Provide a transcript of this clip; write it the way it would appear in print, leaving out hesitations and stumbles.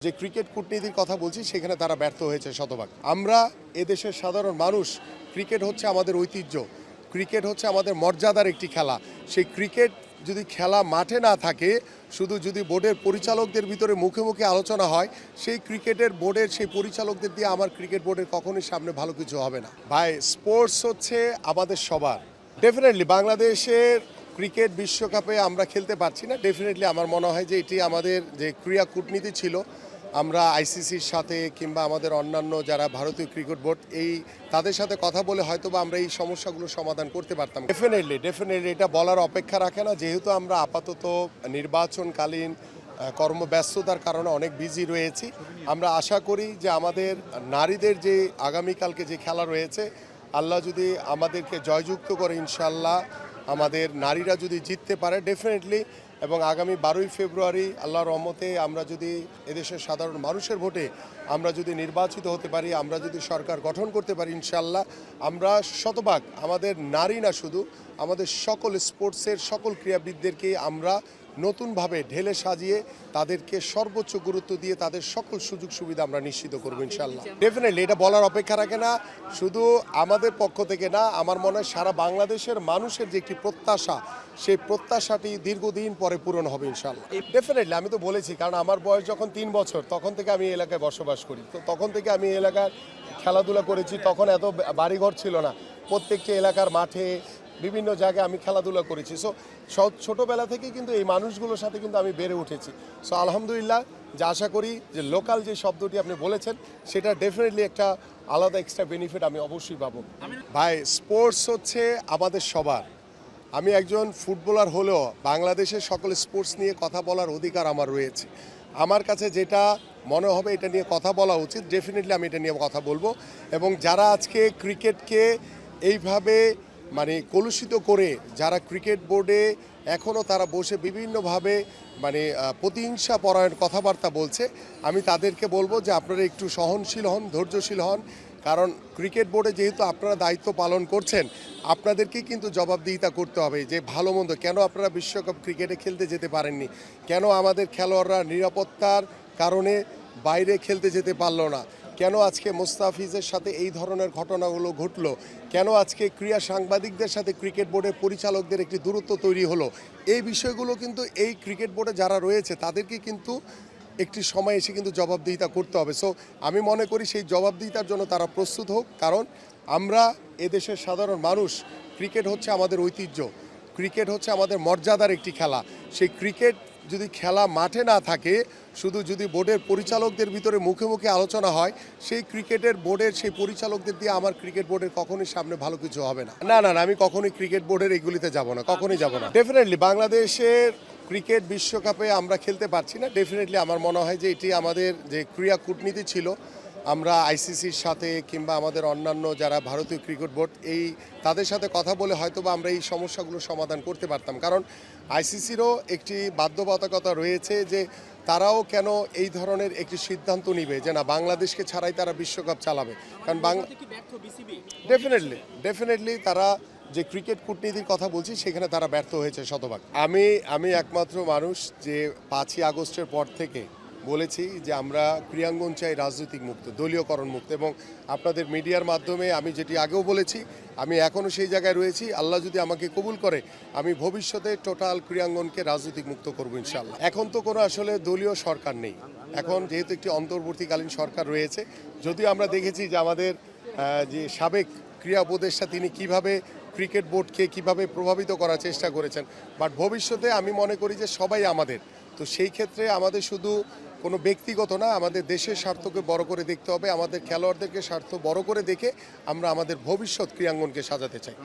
যে ক্রিকেট কূটনীতির কথা বলছি সেখানে তারা ব্যর্থ হয়েছে শতভাগ। আমরা এদেশের সাধারণ মানুষ, ক্রিকেট হচ্ছে আমাদের ঐতিহ্য, ক্রিকেট হচ্ছে আমাদের মর্যাদার একটি খেলা। সেই ক্রিকেট যদি খেলা মাঠে না থাকে, শুধু যদি বোর্ডের পরিচালকদের ভিতরে মুখে মুখে আলোচনা হয়, সেই ক্রিকেটের বোর্ডের সেই পরিচালকদের দিয়ে আমার ক্রিকেট বোর্ডের কখনোই সামনে ভালো কিছু হবে না। ভাই, স্পোর্টস হচ্ছে আমাদের সবার। ডেফিনেটলি বাংলাদেশের ক্রিকেট বিশ্বকাপে আমরা খেলতে পারছি না। ডেফিনেটলি আমার মনে হয় যে এটি আমাদের যে ক্রীড়া কূটনীতি ছিল, আমরা আইসিসির সাথে কিংবা আমাদের অন্যান্য যারা ভারতীয় ক্রিকেট বোর্ড তাদের সাথে কথা বলে হয়তোবা আমরা এই সমস্যাগুলো সমাধান করতে পারতাম। ডেফিনেটলি এটা বলার অপেক্ষা রাখে না, যেহেতু আমরা আপাতত নির্বাচনকালীন কর্মব্যস্ততার কারণে অনেক বিজি রয়েছি। আমরা আশা করি যে আমাদের নারীদের যে আগামীকালকে যে খেলা রয়েছে, আল্লাহ যদি আমাদেরকে জয়যুক্ত করে, ইনশাল্লাহ আমাদের নারীরা যদি জিততে পারে ডেফিনেটলি, এবং আগামী 12ই ফেব্রুয়ারি আল্লাহর রহমতে আমরা যদি এদেশের সাধারণ মানুষের ভোটে আমরা যদি নির্বাচিত হতে পারি, আমরা যদি সরকার গঠন করতে পারি, ইনশাল্লাহ আমরা শতভাগ আমাদের নারী না, শুধু আমাদের সকল স্পোর্টসের সকল ক্রীড়াবিদদেরকে আমরা নতুনভাবে ঢেলে সাজিয়ে তাদেরকে সর্বোচ্চ গুরুত্ব দিয়ে তাদের সকল সুযোগ সুবিধা আমরা নিশ্চিত করবো ইনশাল্লাহ। ডেফিনেটলি এটা বলার অপেক্ষা রাখে না, শুধু আমাদের পক্ষ থেকে না, আমার মনে হয় সারা বাংলাদেশের মানুষের যে একটি প্রত্যাশা, সেই প্রত্যাশাটি দীর্ঘদিন পরে পূরণ হবে ইনশাল্লাহ। ডেফিনেটলি আমি তো বলেছি, কারণ আমার বয়স যখন 3 বছর তখন থেকে আমি এই এলাকায় বসবাস করি, তো তখন থেকে আমি এই এলাকার খেলাধুলা করেছি। তখন এত বাড়িঘর ছিল না, প্রত্যেকটি এলাকার মাঠে বিভিন্ন জায়গায় আমি খেলাধুলা করেছি। সো ছোটোবেলা থেকে কিন্তু এই মানুষগুলোর সাথে কিন্তু আমি বেড়ে উঠেছি। সো আলহামদুলিল্লাহ, যে আশা করি যে লোকাল যে শব্দটি আপনি বলেছেন সেটা ডেফিনেটলি একটা আলাদা এক্সট্রা বেনিফিট আমি অবশ্যই পাবো। ভাই, স্পোর্টস হচ্ছে আমাদের সবার। আমি একজন ফুটবলার হলেও বাংলাদেশের সকল স্পোর্টস নিয়ে কথা বলার অধিকার আমার রয়েছে। আমার কাছে যেটা মনে হবে এটা নিয়ে কথা বলা উচিত, ডেফিনেটলি আমি এটা নিয়ে কথা বলবো। এবং যারা আজকে ক্রিকেটকে এইভাবে কলুষিত করে, যারা ক্রিকেট বোর্ডে এখনও তারা বসে বিভিন্নভাবে প্রতিহিংসা পরায়ণ কথাবার্তা বলছে, আমি তাদেরকে বলবো যে আপনারা একটু সহনশীল হন, ধৈর্যশীল হন। কারণ ক্রিকেট বোর্ডে যেহেতু আপনারা দায়িত্ব পালন করছেন, আপনাদেরকেই কিন্তু জবাবদিহিতা করতে হবে যে ভালো মন্দ, কেন আপনারা বিশ্বকাপ ক্রিকেটে খেলতে যেতে পারেননি, কেন আমাদের খেলোয়াড়রা নিরাপত্তার কারণে বাইরে খেলতে যেতে পারলো না, কেন আজকে মোস্তাফিজের সাথে এই ধরনের ঘটনাগুলো ঘটলো, কেন আজকে ক্রীড়া সাংবাদিকদের সাথে ক্রিকেট বোর্ডের পরিচালকদের একটি দূরত্ব তৈরি হলো। এই বিষয়গুলো কিন্তু এই ক্রিকেট বোর্ডে যারা রয়েছে তাদেরকে কিন্তু একটি সময় এসে কিন্তু জবাবদিহিতা করতে হবে। সো আমি মনে করি সেই জবাবদিহিতার জন্য তারা প্রস্তুত হোক, কারণ আমরা এদেশের সাধারণ মানুষ, ক্রিকেট হচ্ছে আমাদের ঐতিহ্য, ক্রিকেট হচ্ছে আমাদের মর্যাদার একটি খেলা। সেই ক্রিকেট যদি খেলা মাঠে না থাকে, শুধু যদি বোর্ডের পরিচালকদের ভিতরে মুখে মুখে আলোচনা হয়, সেই ক্রিকেটের বোর্ডের সেই পরিচালকদের দিয়ে আমার ক্রিকেট বোর্ডের কখনোই সামনে ভালো কিছু হবে না। না না, আমি কখনোই ক্রিকেট বোর্ডের এগুলিতে যাব না, কখনোই যাব না। ডেফিনেটলি বাংলাদেশের ক্রিকেট বিশ্বকাপে আমরা খেলতে পারছি না। ডেফিনেটলি আমার মনে হয় যে এটি আমাদের যে ক্রীড়া কূটনীতি ছিল, আমরা আইসিসির সাথে কিংবা আমাদের অন্যান্য যারা ভারতীয় ক্রিকেট বোর্ড তাদের সাথে কথা বলে হয়তোবা আমরা এই সমস্যাগুলো সমাধান করতে পারতাম। কারণ আইসিসিরও একটি বাধ্যবাধকতা রয়েছে যে তারাও কেন এই ধরনের একটি সিদ্ধান্ত নিবে যে না, বাংলাদেশকে ছাড়াই তারা বিশ্বকাপ চালাবে। কারণ ডেফিনেটলি তারা যে ক্রিকেট কূটনীতির কথা বলছি সেখানে তারা ব্যর্থ হয়েছে শতভাগ। আমি একমাত্র মানুষ যে 5ই আগস্টের পর থেকে বলেছি যে আমরা ক্রীড়াঙ্গন চাই রাজনৈতিক মুক্ত, দলীয়করণ মুক্ত। এবং আপনাদের মিডিয়ার মাধ্যমে আমি যেটি আগেও বলেছি, আমি এখনও সেই জায়গায় রয়েছি। আল্লাহ যদি আমাকে কবুল করে, আমি ভবিষ্যতে টোটাল ক্রীড়াঙ্গনকে রাজনৈতিক মুক্ত করবো ইনশাল্লাহ। এখন তো কোনো আসলে দলীয় সরকার নেই, এখন যেহেতু একটি অন্তর্বর্তীকালীন সরকার রয়েছে। যদিও আমরা দেখেছি যে আমাদের যে সাবেক ক্রীড়া উপদেষ্টা তিনি কিভাবে ক্রিকেট বোর্ডকে কিভাবে প্রভাবিত করার চেষ্টা করেছেন, বাট ভবিষ্যতে আমি মনে করি যে সবাই আমাদের। তো সেই ক্ষেত্রে আমাদের শুধু কোনো ব্যক্তিগত না, আমাদের দেশের স্বার্থকে বড় করে দেখতে হবে, আমাদের খেলোয়াড়দেরকে স্বার্থ বড় করে দেখে আমরা আমাদের ভবিষ্যৎ ক্রীড়াঙ্গনকে সাজাতে চাই।